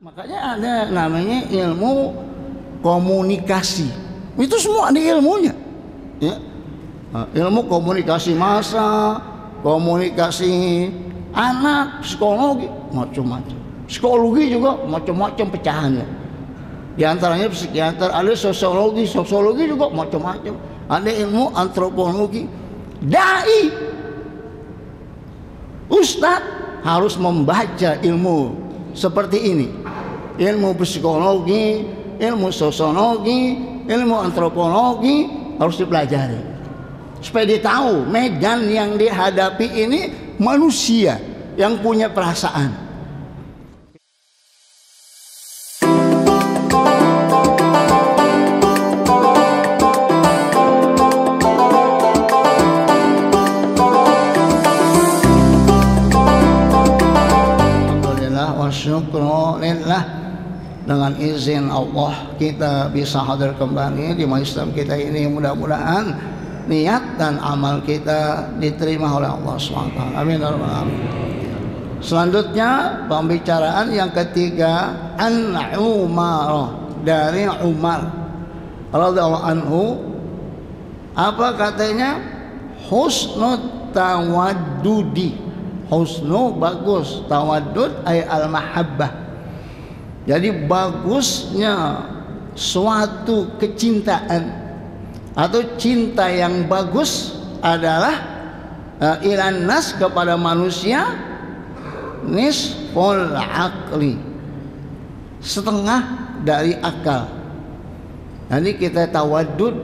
Makanya ada namanya ilmu komunikasi. Itu semua ada ilmunya. Ya. Ilmu komunikasi massa, komunikasi anak, psikologi, macam-macam. Psikologi juga macam-macam pecahannya. Di antaranya psikiater, ada sosiologi juga macam-macam. Ada ilmu antropologi. Dai, ustadz harus membaca ilmu seperti ini. Ilmu psikologi, ilmu sosiologi, ilmu antropologi harus dipelajari supaya dia tahu medan yang dihadapi ini manusia yang punya perasaan. Alhamdulillah wa syukrulillah. Dengan izin Allah kita bisa hadir kembali di majelis kita ini. Mudah-mudahan niat dan amal kita diterima oleh Allah SWT. Amin. Selanjutnya pembicaraan yang ketiga, an Umar, dari Umar radhiyallahu anhu. Apa katanya? Husnul tawaddudi. Husnu bagus, tawaddud ay al mahabbah. Jadi bagusnya suatu kecintaan atau cinta yang bagus adalah ilan nas, kepada manusia, nisful aqli, setengah dari akal. Jadi kita tawadud,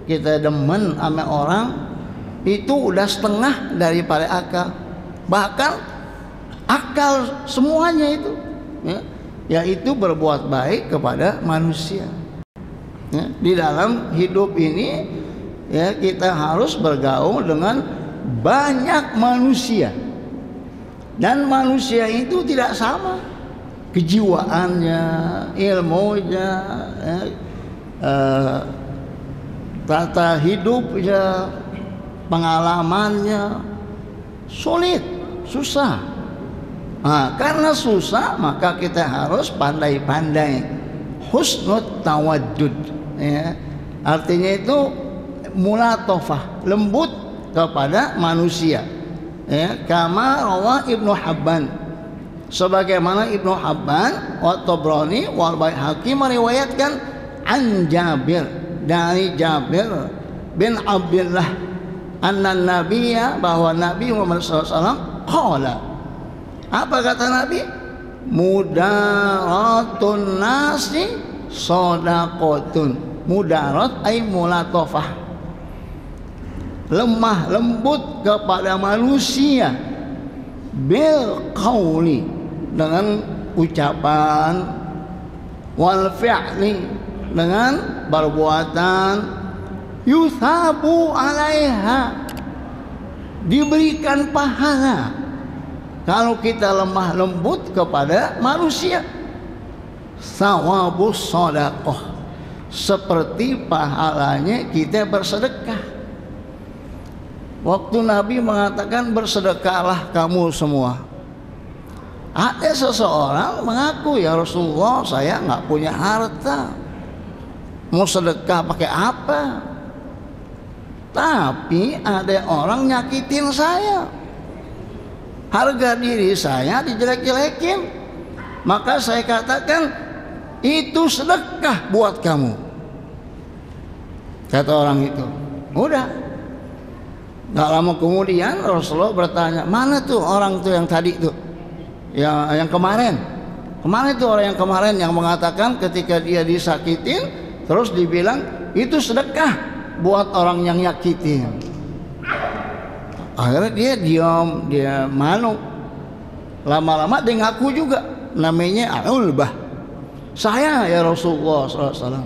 kita demen sama orang, itu udah setengah daripada akal. Bahkan akal semuanya itu, ya, yaitu berbuat baik kepada manusia. Ya, di dalam hidup ini ya, kita harus bergaul dengan banyak manusia, dan manusia itu tidak sama kejiwaannya, ilmunya, ya, tata hidupnya, pengalamannya. Sulit, susah. Nah, karena susah maka kita harus pandai-pandai husnul tawaddud, ya. Artinya itu mulatofah, lembut kepada manusia, ya. Kama rawah Ibnu Habban, sebagaimana Ibnu Habban wa Tabrani wal Baihaqi meriwayatkan an Jabir, dari Jabir bin Abdullah anna nabiyya, bahwa Nabi Muhammad SAW qala, apa kata Nabi? Mudaratun nasi sodaqotun. Mudarat ay mulatofah, lemah lembut kepada manusia, bil qauli, dengan ucapan, wal fi'li, dengan perbuatan, yuthabu alaiha, diberikan pahala kalau kita lemah lembut kepada manusia. Sawabus shadaqah, seperti pahalanya kita bersedekah. Waktu Nabi mengatakan bersedekahlah kamu semua, ada seseorang mengaku, ya Rasulullah, saya nggak punya harta, mau sedekah pakai apa? Tapi ada orang nyakitin saya, harga diri saya dijelek-jelekin, maka saya katakan itu sedekah buat kamu. Kata orang itu. Udah, gak lama kemudian Rasulullah bertanya, mana tuh orang tuh yang tadi tuh, yang kemarin tuh orang yang kemarin yang mengatakan ketika dia disakitin terus dibilang itu sedekah buat orang yang nyakitin. Akhirnya dia diam, dia malu. Lama-lama dia ngaku juga, namanya Ulbah. Saya ya Rasulullah SAW.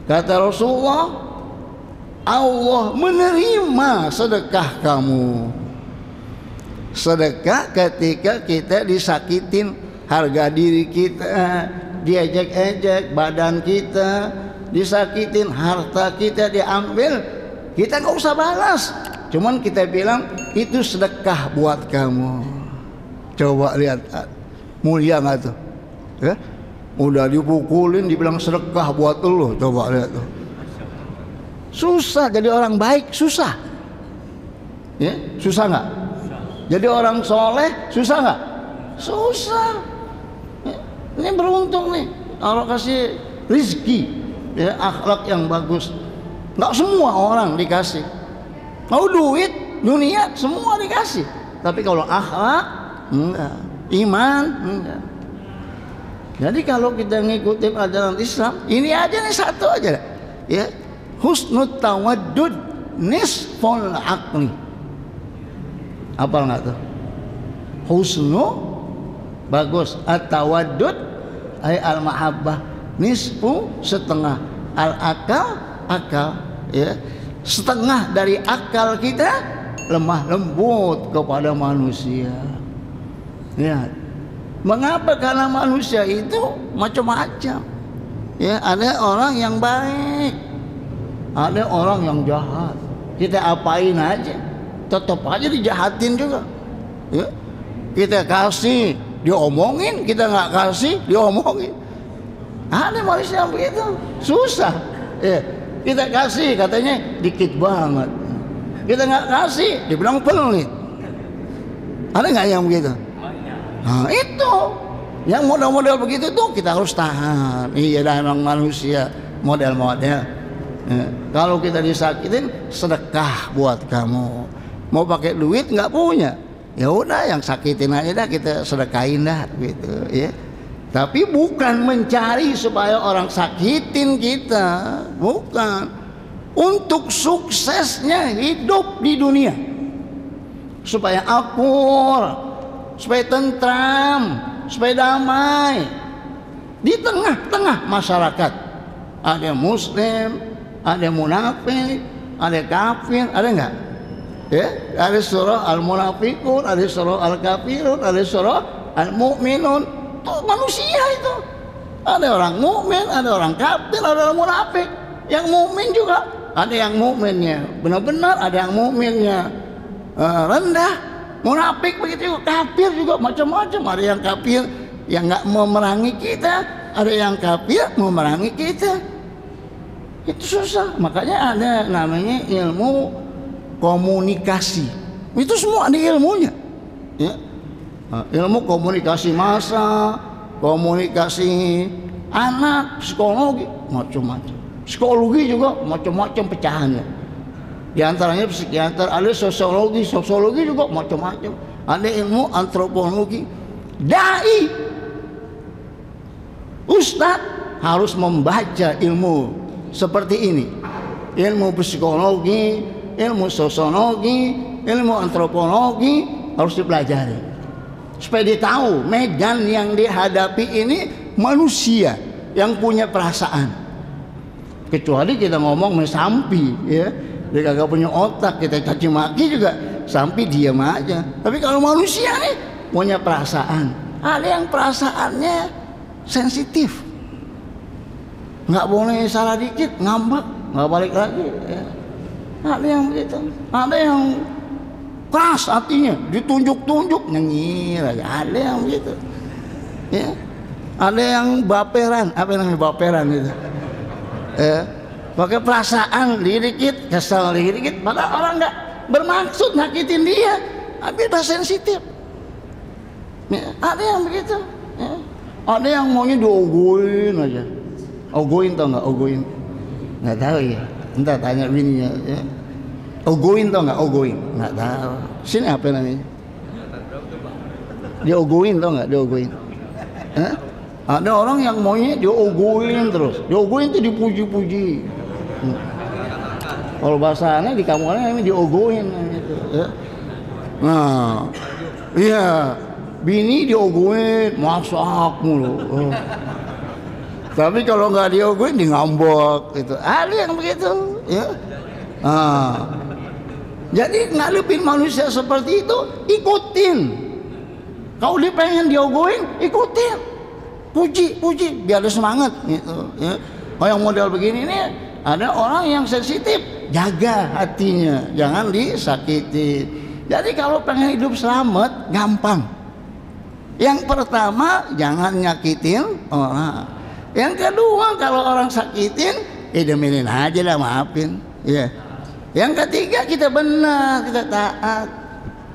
Kata Rasulullah, Allah menerima sedekah kamu. Sedekah ketika kita disakitin harga diri kita, diejek-ejek badan kita, disakitin harta kita diambil, kita nggak usah balas. Cuman kita bilang itu sedekah buat kamu. Coba lihat, mulia nggak tuh? ya. Udah dipukulin, dibilang sedekah buat lu, coba lihat tuh. Susah jadi orang baik, susah. Ya, susah nggak? Jadi orang soleh, susah nggak? Susah. Ya, ini beruntung nih, Allah kasih rizki, ya, akhlak yang bagus. Nggak semua orang dikasih. Mau duit, dunia, semua dikasih. Tapi kalau akhlak, enggak. Iman, enggak. Jadi kalau kita ngikutin ajaran Islam, ini aja nih satu aja, ya. Husnul tawaddud nisful aqli. Apa nggak tuh? Husnu bagus, at-tawaddud ay al-mahabbah, nisfu setengah, al-akal akal, ya. Setengah dari akal kita lemah lembut kepada manusia. Ya. Mengapa? Karena manusia itu macam-macam. Ya, ada orang yang baik, ada orang yang jahat. Kita apain aja, tetap aja dijahatin juga. Ya. Kita kasih, diomongin. Kita nggak kasih, diomongin. Ada manusia yang begitu, susah. Ya. Kita kasih, katanya dikit banget. Kita nggak kasih, dibilang pelit. Ada nggak yang begitu? Nah itu yang model-model begitu tuh kita harus tahan. Iya dah, emang manusia model-model. Ya, kalau kita disakitin, sedekah buat kamu. Mau pakai duit nggak punya, ya udah yang sakitin aja dah, kita sedekahin dah gitu, ya. Tapi bukan mencari supaya orang sakitin kita, bukan. Untuk suksesnya hidup di dunia, supaya akur, supaya tentram, supaya damai di tengah-tengah masyarakat. Ada muslim, ada munafik, ada kafir, ada enggak? Ya, ada surah al-munafiqun, ada surah al-kafirun, ada surah al-mu'minun. Itu manusia itu. Ada orang mukmin, ada orang kafir, ada orang munafik. Yang mukmin juga ada yang mukminnya benar-benar, ada yang mukminnya rendah. Munafik begitu juga, kafir juga macam-macam. Ada yang kafir yang nggak mau memerangi kita, ada yang kafir mau memerangi kita. Itu susah. Makanya ada namanya ilmu komunikasi. Itu semua ada ilmunya, ya. Ilmu komunikasi massa, komunikasi anak, psikologi, macam-macam. Psikologi juga macam-macam pecahannya. Di antaranya psikiater, ada sosiologi, sosiologi juga macam-macam. Ada ilmu antropologi. Dai, ustadz harus membaca ilmu seperti ini. Ilmu psikologi, ilmu sosiologi, ilmu antropologi harus dipelajari. Supaya dia tahu medan yang dihadapi ini manusia yang punya perasaan. Kecuali kita ngomong sampi, ya. Dia kagak punya otak, kita caci maki juga sampai diam aja. Tapi kalau manusia nih punya perasaan. Ada yang perasaannya sensitif, nggak boleh salah dikit ngambek, nggak balik lagi, ya. Ada yang begitu, ada yang keras hatinya, ditunjuk-tunjuk nyengir aja, ada yang begitu, ya. Ada yang baperan, apa namanya baperan itu, pakai perasaan dikit, kesel dikit, padahal orang nggak bermaksud nyakitin dia, tapi udah sensitif. Ya, ada yang begitu, ya. Ada yang maunya diogoin aja. Ogoin tau nggak? Ogoin? Nggak tahu ya. Entar tanya bininya. Ya. Ogoin tau nggak? Ogoin? Nggak tahu. Sini apa namanya? Diogoin tau nggak? Diogoin. Ada orang yang maunya diogoin terus. Diogoin itu dipuji-puji. Kalau bahasanya di kampungnya ini diogoin. Gitu, ya. Nah, iya. Bini diogoin, masak mulu. Tapi kalau nggak diogoin, di ngambek gitu. Ada yang begitu, ya. Nah, jadi ngadepin manusia seperti itu, ikutin. Kalau dia pengen diogoin, ikutin. Puji, biar ada semangat, gitu. Ya. Oh, yang model begini nih, ada orang yang sensitif, jaga hatinya, jangan disakiti. Jadi kalau pengen hidup selamat, gampang. Yang pertama, jangan nyakitin orang. Yang kedua, kalau orang sakitin, demenin aja lah, maafin. Ya. Yang ketiga, kita benar, kita taat.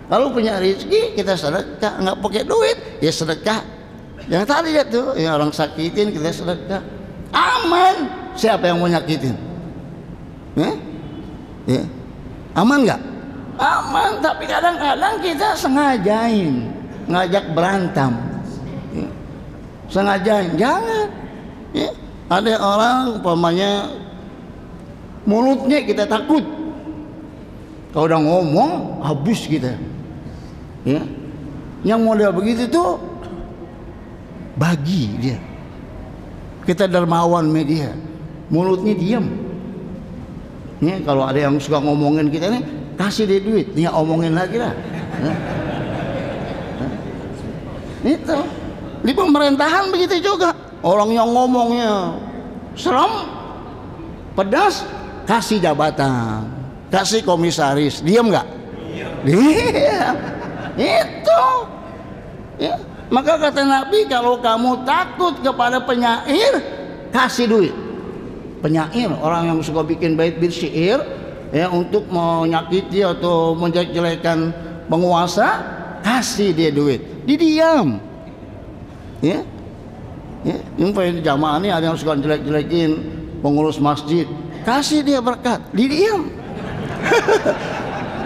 Kalau punya rezeki, kita sedekah. Nggak pakai duit, ya sedekah. Yang tadi ya tuh, yang orang sakitin, kita sedekah. Aman. Siapa yang mau nyakitin? Ya. Aman nggak? Aman. Tapi kadang-kadang kita sengajain ngajak berantem, ya. Sengajain, jangan. Ya. Ada orang umpamanya mulutnya kita takut, kalau udah ngomong habis kita. Ya. Yang model begitu tuh bagi dia. Kita dermawan media, mulutnya diam. Ya, kalau ada yang suka ngomongin kita nih, kasih dia duit, dia omongin lagi lah. Ya. Itu di pemerintahan begitu juga, orang yang ngomongnya serem, pedas, kasih jabatan, kasih komisaris, diam nggak? Diam. Itu ya. Maka kata Nabi, kalau kamu takut kepada penyair, kasih duit. Penyair, orang yang suka bikin bait-bait syair ya, untuk menyakiti atau menjelek-jelekan penguasa, kasih dia duit, didiam. Ya, ya. Yang jamaah ini ada yang suka jelek-jelekin pengurus masjid, kasih dia berkat, didiam.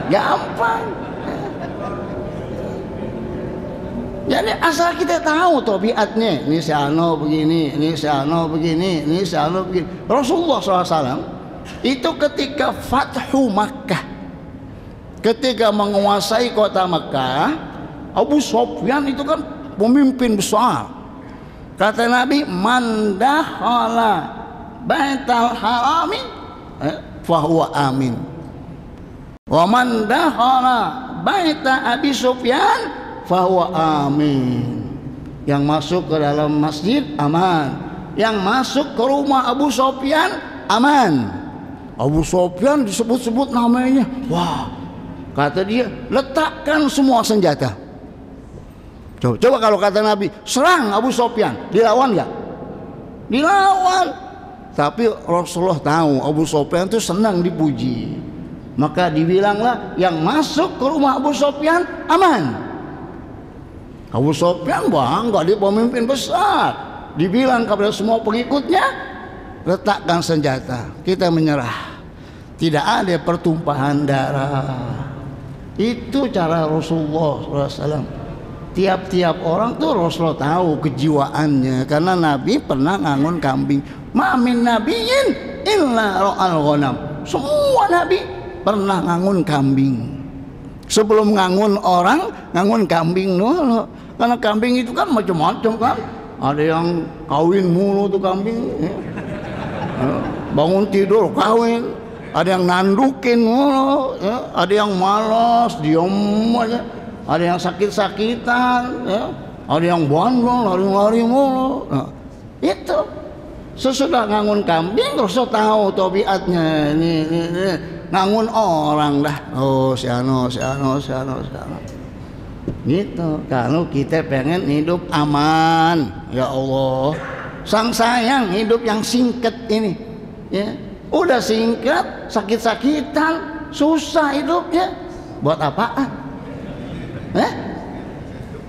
Gampang. Jadi asal kita tahu tabiatnya, ini si ano begini, ini si ano begini, ini si ano begini. Rasulullah SAW itu ketika Fathu Makkah, ketika menguasai kota Makkah, Abu Sufyan itu kan pemimpin besar. Kata Nabi, man dakhala baital harami fahuwa amin, wa man dakhala baita Abi Sufyan fahuwa amin. Yang masuk ke dalam masjid aman, yang masuk ke rumah Abu Sufyan aman. Abu Sufyan disebut-sebut namanya, wah, kata dia, letakkan semua senjata. Coba kalau kata Nabi, serang Abu Sufyan, dilawan nggak? Dilawan. Tapi Rasulullah tahu Abu Sufyan itu senang dipuji, maka dibilanglah yang masuk ke rumah Abu Sufyan aman. Abu Sufyan bangga, dia pemimpin besar. Dibilang kepada semua pengikutnya, letakkan senjata, kita menyerah. Tidak ada pertumpahan darah. Itu cara Rasulullah SAW. Tiap-tiap orang tuh Rasulullah tahu kejiwaannya, karena Nabi pernah ngangon kambing. Ma min nabiyyin illa ra'al ghanam. Semua Nabi pernah ngangon kambing. Sebelum ngangon orang, ngangon kambing dulu. Karena kambing itu kan macam-macam kan. Ada yang kawin mulu tuh kambing, ya. Bangun tidur kawin. Ada yang nandukin mulu, ya. Ada yang malas, diam aja. Ada yang sakit-sakitan, ya. Ada yang bandel, lari-lari mulu. Nah, itu sesudah ngangun kambing, Rasul tahu tabiatnya. Ini ngangun orang dah. Oh, si ano. Gitu. Kalau kita pengen hidup aman, ya Allah, sang sayang hidup yang singkat ini, ya. Udah singkat, sakit-sakitan, susah hidupnya. Buat apaan?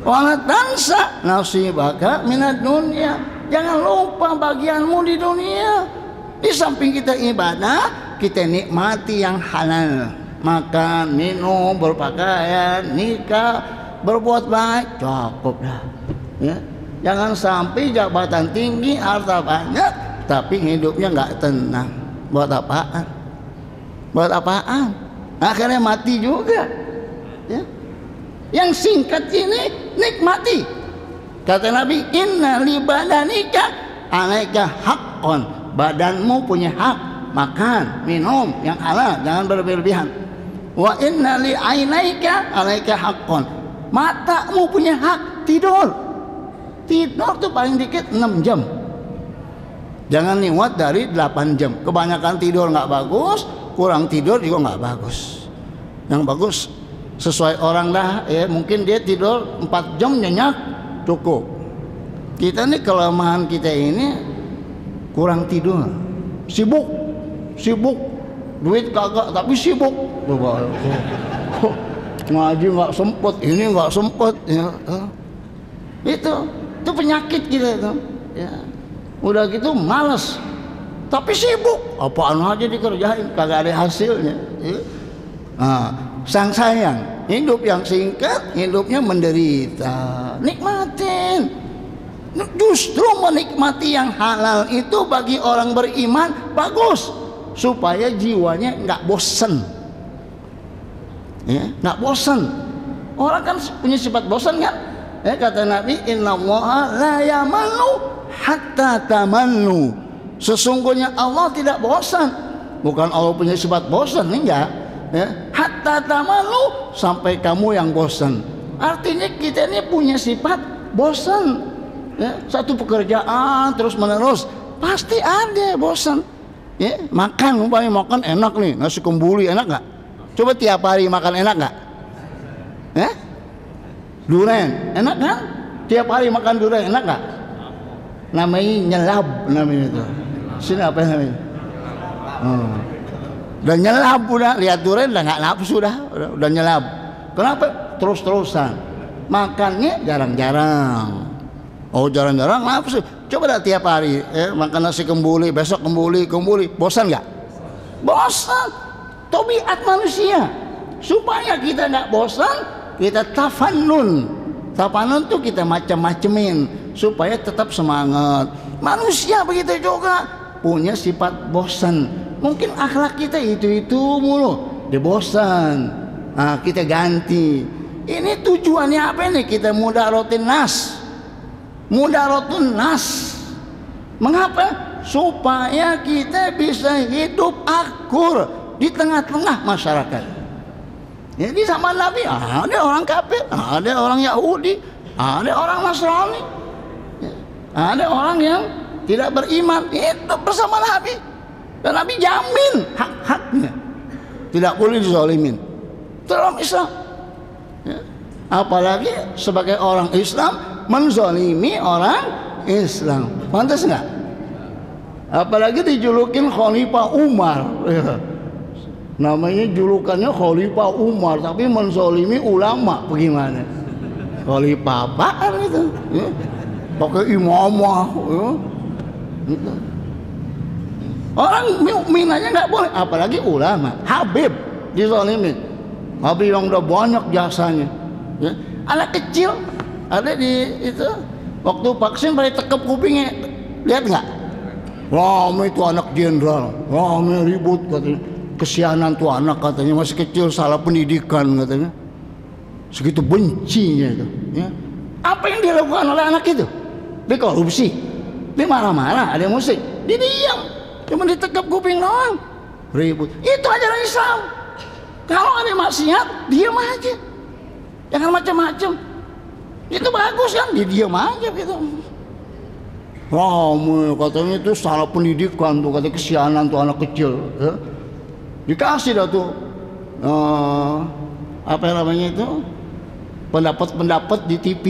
Wala tansa nasibaka minad dunya. Jangan lupa bagianmu di dunia. Di samping kita ibadah, kita nikmati yang halal. Makan, minum, berpakaian, nikah, berbuat baik, cukup dah. Ya. Jangan sampai jabatan tinggi, harta banyak, tapi hidupnya nggak tenang. Buat apaan? Buat apaan? Akhirnya mati juga. Ya. Yang singkat ini nikmati. Kata Nabi, inna li badanika alaika haqqan. Badanmu punya hak, makan, minum yang halal, jangan berlebihan. Wa inna li ainaika alaika haqqan. Matamu punya hak, tidur. Tidur tuh paling dikit 6 jam. Jangan lewat dari 8 jam. Kebanyakan tidur nggak bagus, kurang tidur juga nggak bagus. Yang bagus sesuai orang dah, ya, mungkin dia tidur 4 jam nyenyak, cukup. Kita nih kelemahan kita ini kurang tidur, sibuk, duit kagak tapi sibuk. Ngaji nggak sempet, ini nggak sempet, ya. Itu penyakit kita itu. Ya. Udah gitu malas, tapi sibuk, apaan aja dikerjain, kagak ada hasilnya. Ya. Nah, sang sayang, hidup yang singkat, hidupnya menderita. Nikmatin. Justru menikmati yang halal itu bagi orang beriman bagus, supaya jiwanya nggak bosen. Ya, nggak bosan. Orang kan punya sifat bosan kan? Ya, kata Nabi, innallaha la yamallu hatta tamallu. Sesungguhnya Allah tidak bosan. Bukan Allah punya sifat bosan, enggak. Ya, hatta tamallu, sampai kamu yang bosan. Artinya kita ini punya sifat bosan. Ya, satu pekerjaan terus menerus pasti ada bosan. Ya, makan umpamanya makan enak nih, nasi kembuli enak nggak? Coba tiap hari makan enak nggak? Ya? Durian enak kan? Tiap hari makan durian enak nggak? Namanya nyelab, namanya itu. Sini apa namanya? Udah nyelab, udah lihat durian udah nggak nafsu, udah nyelab. Kenapa? Terus-terusan makannya jarang-jarang. Oh, jarang-jarang nafsu. Coba dah tiap hari makan nasi kembuli, besok kembuli, bosan nggak? Bosan. Tabiat manusia. Supaya kita nggak bosan, kita tafannun. Tafannun tuh kita macam-macamin supaya tetap semangat. Manusia begitu juga punya sifat bosan. Mungkin akhlak kita itu mulu, dia bosan. Nah, kita ganti. Ini tujuannya apa nih? Kita mudaratun nas. Mengapa? Supaya kita bisa hidup akur di tengah-tengah masyarakat. Jadi sama Nabi ada orang kafir, ada orang Yahudi, ada orang Nasrani, ada orang yang tidak beriman, itu bersama Nabi. Dan Nabi jamin hak-haknya, tidak boleh dizalimin dalam Islam. Apalagi sebagai orang Islam menzalimi orang Islam, pantas nggak? Apalagi dijulukin Khalifah Umar, ya. Namanya julukannya Khalifah Umar, tapi menzalimi ulama, bagaimana? Khalifah apaan itu? Ya. Pakai imamah, ya. Gitu. Orang mukmin aja nggak boleh, apalagi ulama. Habib dizalimin, Habib yang udah banyak jasanya. Ya. Anak kecil ada di itu waktu vaksin pada tekep kupingnya, lihat nggak? Rame itu anak jenderal, rame ribut katanya, kesianan tuh anak katanya, masih kecil salah pendidikan katanya, segitu bencinya itu. Ya. Apa yang dilakukan oleh anak itu? Dia korupsi, dia marah-marah, ada musik, dia diam, cuma ditekap kuping doang, ribut. Itu ajaran Islam. Kalau ada maksiat, diam aja, jangan macam-macam. Itu bagus kan, dia diam aja gitu. Rame katanya itu salah pendidikan tuh, katanya kesianan tuh anak kecil. Ya. Dikasih dah tuh apa namanya itu, pendapat-pendapat di TV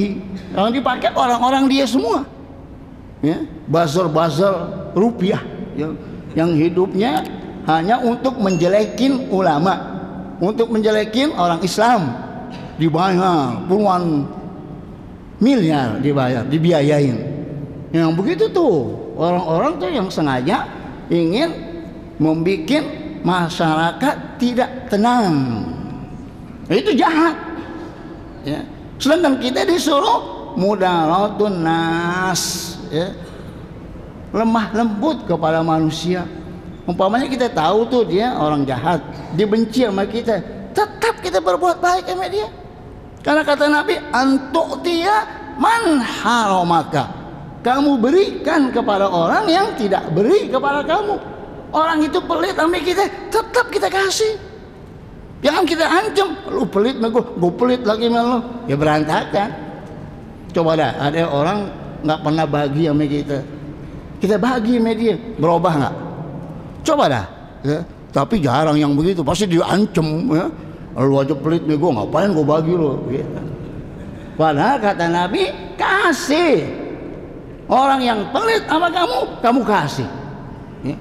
yang dipakai orang-orang dia semua. Ya, buzzer rupiah yang hidupnya hanya untuk menjelekin ulama, untuk menjelekin orang Islam, dibayar puluhan miliar, dibiayain. Yang begitu tuh orang-orang tuh yang sengaja ingin membuat masyarakat tidak tenang. Itu jahat. Ya. Sedangkan kita disuruh mudaratun nas, ya. Lemah lembut kepada manusia. Umpamanya kita tahu tuh dia orang jahat, dia benci sama kita, tetap kita berbuat baik sama dia. Karena kata Nabi, antu'tiya man haramaka. Kamu berikan kepada orang yang tidak beri kepada kamu. Orang itu pelit sama kita, tetap kita kasih. Jangan kita ancam, lu pelit sama gue pelit lagi sama lu. Ya berantakan. Coba dah, ada orang nggak pernah bagi sama kita, kita bagi sama dia, berubah nggak? Coba dah. Ya. Tapi jarang yang begitu, pasti dia ancam. Ya. Lu aja pelit sama gue, ngapain gue bagi lu? Ya. Padahal kata Nabi, kasih. Orang yang pelit sama kamu kasih. Ya.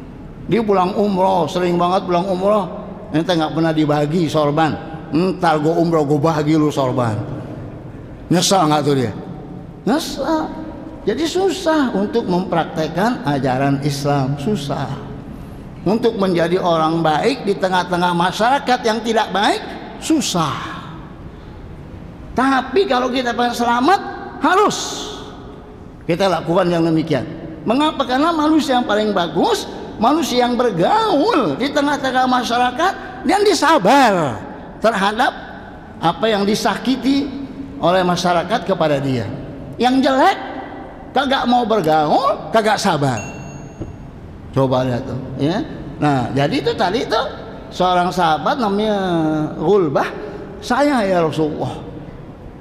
Dia pulang umroh, sering banget pulang umroh, ente nggak pernah dibagi sorban. Ntar gue umroh gue bagi lu sorban. Nyesal nggak tuh dia? Nyesal. Jadi susah untuk mempraktekkan ajaran Islam, susah. Untuk menjadi orang baik di tengah-tengah masyarakat yang tidak baik, susah. Tapi kalau kita pengen selamat, harus kita lakukan yang demikian. Mengapa? Karena manusia yang paling bagus, manusia yang bergaul di tengah-tengah masyarakat dan disabar terhadap apa yang disakiti oleh masyarakat kepada dia. Yang jelek kagak mau bergaul, kagak sabar. Coba lihat tuh, ya. Nah, jadi itu tadi tuh seorang sahabat namanya Ghulbah, saya ya Rasulullah,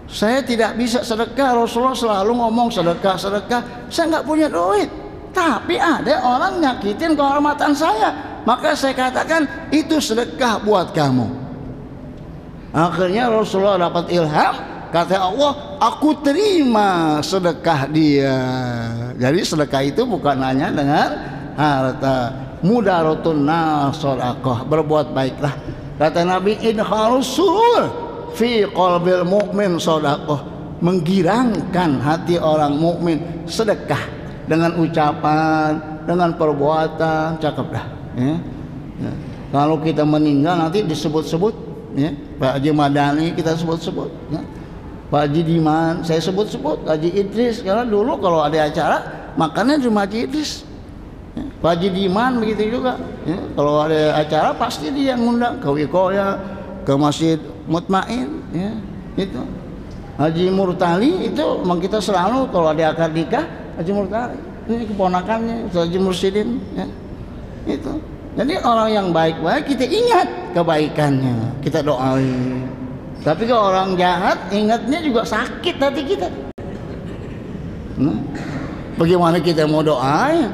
saya tidak bisa sedekah. Rasulullah selalu ngomong sedekah, saya nggak punya duit. Tapi ada orang nyakitin kehormatan saya, maka saya katakan itu sedekah buat kamu. Akhirnya Rasulullah dapat ilham, kata Allah, aku terima sedekah dia. Jadi sedekah itu bukan hanya dengan harta. Mudaratun nasodaqah, berbuat baiklah. Kata Nabi, idkhalus surur fi qalbil mu'min sodaqah, menggirangkan hati orang mukmin sedekah dengan ucapan, dengan perbuatan, cakep dah. Ya. Ya. Kalau kita meninggal nanti disebut-sebut, ya. Pak Haji Madani kita sebut-sebut, ya. Pak Haji Diman saya sebut-sebut, Haji Idris, karena dulu kalau ada acara makannya cuma Haji Idris. Ya. Pak Haji Diman begitu juga, ya. Kalau ada acara pasti dia yang ngundang ke Wikoya, ke Masjid Mutmain, ya. Itu Haji Murtali itu memang kita selalu kalau ada akad nikah Haji Murtali, ini keponakannya Haji Mursidin, ya. Itu jadi orang yang baik-baik kita ingat kebaikannya, kita doain. Tapi kalau orang jahat ingatnya juga sakit hati kita. Bagaimana kita mau doain?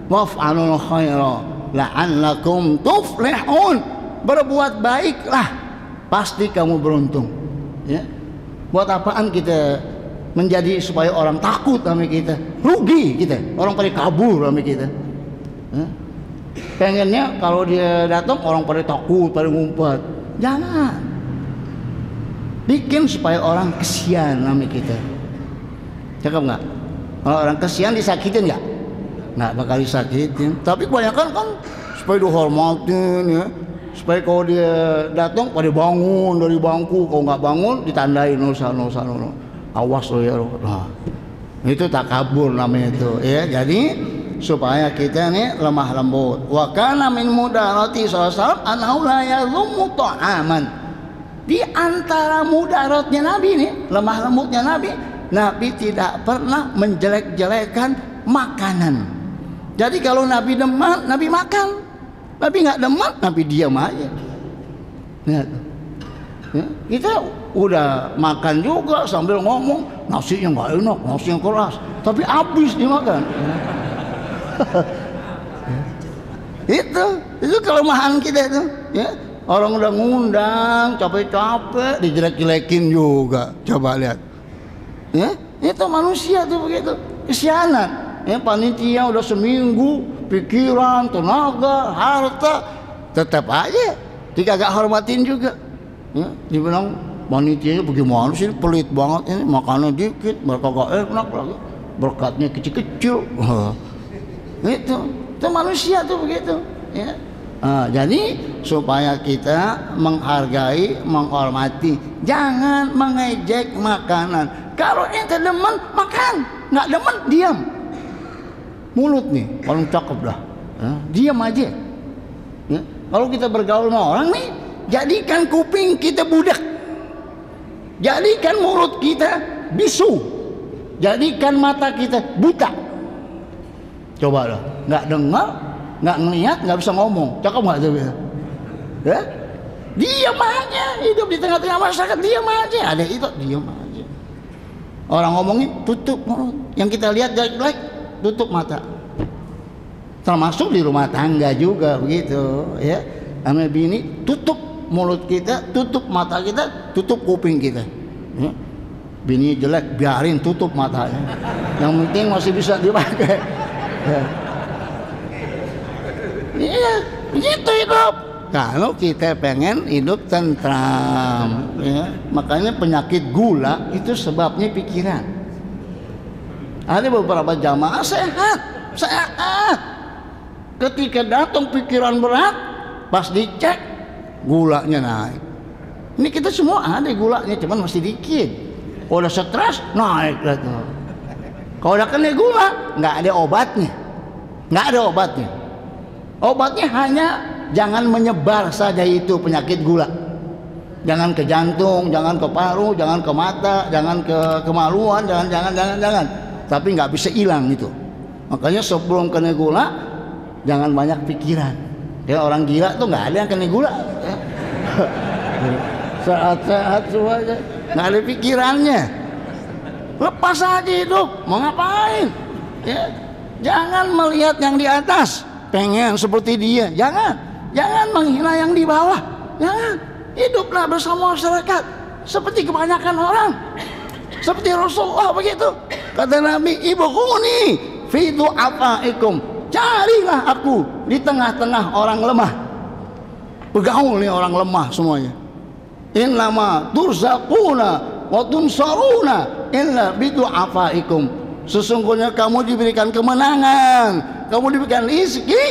Waf'alul khaira la'allakum tuflihun, berbuat baiklah pasti kamu beruntung, ya. Buat apaan kita menjadi supaya orang takut sama kita, rugi kita, orang pada kabur sama kita, ya. Pengennya kalau dia datang orang pada takut, pada ngumpet. Jangan bikin supaya orang kesian sama kita. Cakep nggak? Kalau orang kesian disakitin nggak bakal disakitin. Tapi kebanyakan kan supaya dihormatin, ya, supaya kalau dia datang pada bangun dari bangku, kalau nggak bangun ditandain nusa, awas lo ya. Nah, itu takabur namanya itu, ya. Jadi supaya kita nih lemah lembut. Wa kana min mudarati sallallahu annahu la yazummu ta'aman. Di antara mudaratnya Nabi nih, lemah lembutnya Nabi tidak pernah menjelek-jelekan makanan. Jadi kalau Nabi demen, Nabi makan. Nabi nggak demen, Nabi diam aja. Ya, kita udah makan juga sambil ngomong, nasinya nggak enak, nasi yang keras, tapi habis dimakan. itu kelemahan kita itu, ya. Orang udah ngundang capek-capek dijelek-jelekin juga, coba lihat, ya. Itu manusia tuh begitu, kesianan, ya. Panitia udah seminggu pikiran, tenaga, harta, tetap aja dikagak hormatin juga, ya. Dibilang panitianya bagaimana sih, pelit banget ini, makannya dikit, mereka gak enak lagi, berkatnya kecil-kecil. Itu manusia tuh begitu, ya. Nah, jadi supaya kita menghargai, menghormati, jangan mengejek makanan. Kalau ente demen makan, nggak demen diam. Mulut nih paling cakep dah, ya, diam aja, ya. Kalau kita bergaul sama orang nih, jadikan kuping kita budak, jadikan mulut kita bisu, jadikan mata kita buta. Coba lah, nggak dengar, nggak ngelihat, nggak bisa ngomong, cakep nggak tuh, ya? Diam aja, hidup di tengah-tengah masyarakat, diam aja. Ada itu, diam aja. Orang ngomongin, tutup mulut. Yang kita lihat jelek-jelek, tutup mata. Termasuk di rumah tangga juga begitu, ya. Sama bini, tutup mulut kita, tutup mata kita, tutup kuping kita, ya. bini jelek biarin, tutup matanya, yang penting masih bisa dipakai. Iya, gitu hidup. Kalau kita pengen hidup tentram, ya, makanya penyakit gula itu sebabnya pikiran. Ada beberapa jamaah sehat. Ketika datang pikiran berat, pas dicek gulanya naik. Ini kita semua ada gulanya, cuman masih dikit. Kalau udah stres naik lagi. Kalau udah kena gula, nggak ada obatnya. Obatnya hanya jangan menyebar saja itu penyakit gula. Jangan ke jantung, jangan ke paru, jangan ke mata, jangan ke kemaluan, jangan. Tapi nggak bisa hilang itu. Makanya sebelum kena gula, jangan banyak pikiran. Ya, orang gila tuh nggak ada yang kena gula. Ya. Sehat-sehat semuanya, nggak ada pikirannya. Lepas aja hidup, mau ngapain? Ya. Jangan melihat yang di atas, pengen seperti dia. Jangan menghina yang di bawah. Jangan. Hiduplah bersama masyarakat seperti kebanyakan orang. Seperti Rasulullah begitu. Kata Nabi, ibghuni fi du'afaikum. Carilah aku di tengah-tengah orang lemah. Bergaul nih orang lemah semuanya. Innama turzaquna wa tunsaruna illa bi du'afaikum. Sesungguhnya kamu diberikan kemenangan, kamu diberikan rezeki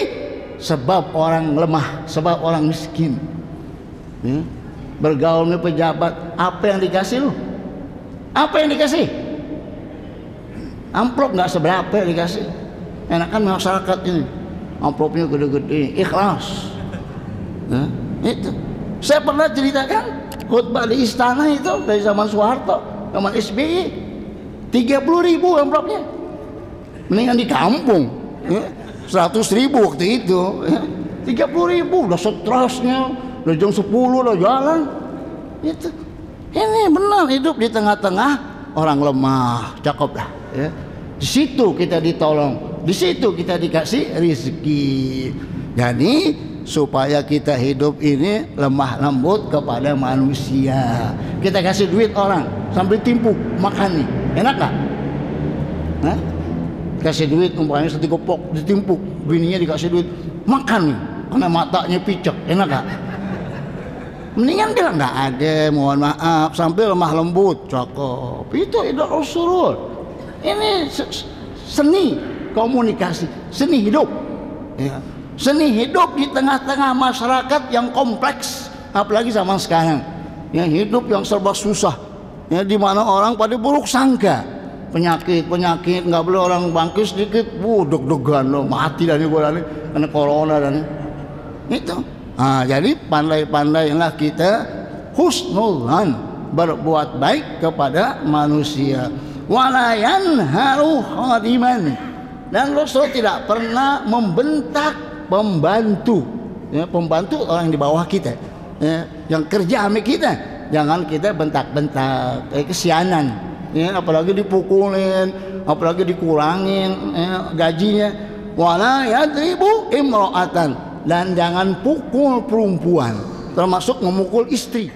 sebab orang lemah, sebab orang miskin. Bergaul dengan pejabat, apa yang dikasih lu? Apa yang dikasih? Amplop nggak seberapa yang dikasih. Enakan masyarakat ini, amplopnya gede-gede, ikhlas. Itu. Saya pernah ceritakan khutbah di istana itu dari zaman Soeharto, zaman SBY, 30.000 amplopnya. Mendingan di kampung, 100.000 waktu itu. 30.000 udah stresnya, udah jam 10 udah jalan. Itu. Ini benar hidup di tengah-tengah orang lemah, cakep lah. Ya. Di situ kita ditolong, di situ kita dikasih rezeki. Jadi supaya kita hidup ini lemah lembut kepada manusia. Kita kasih duit orang sambil timpuk makan nih, enak nggak? Hah? Kasih duit umpamanya 1 kopok ditimpuk, bininya dikasih duit makan nih, karena matanya picek, enak nggak? Mendingan bilang nggak ada, mohon maaf, sampai lemah lembut, cakep. Itu hidup Rasul. Ini seni komunikasi, seni hidup. Ya. Seni hidup di tengah-tengah masyarakat yang kompleks, apalagi zaman sekarang. Ya, hidup yang serba susah. Ya, di mana orang pada buruk sangka, penyakit nggak boleh orang bangkit sedikit, deg-degan loh, mati dari gua nih, karena corona dan itu. Nah, jadi pandai-pandailah kita husnudzan, berbuat baik kepada manusia. Wala yanharu khadiman. Dan Rasul tidak pernah membentak pembantu. Ya, pembantu orang di bawah kita. Ya, yang kerja sama kita, jangan kita bentak-bentak, kesianan. Ya, apalagi dipukulin, apalagi dikurangin gajinya. Wala yadribu imra'atan. Dan jangan pukul perempuan, termasuk memukul istri.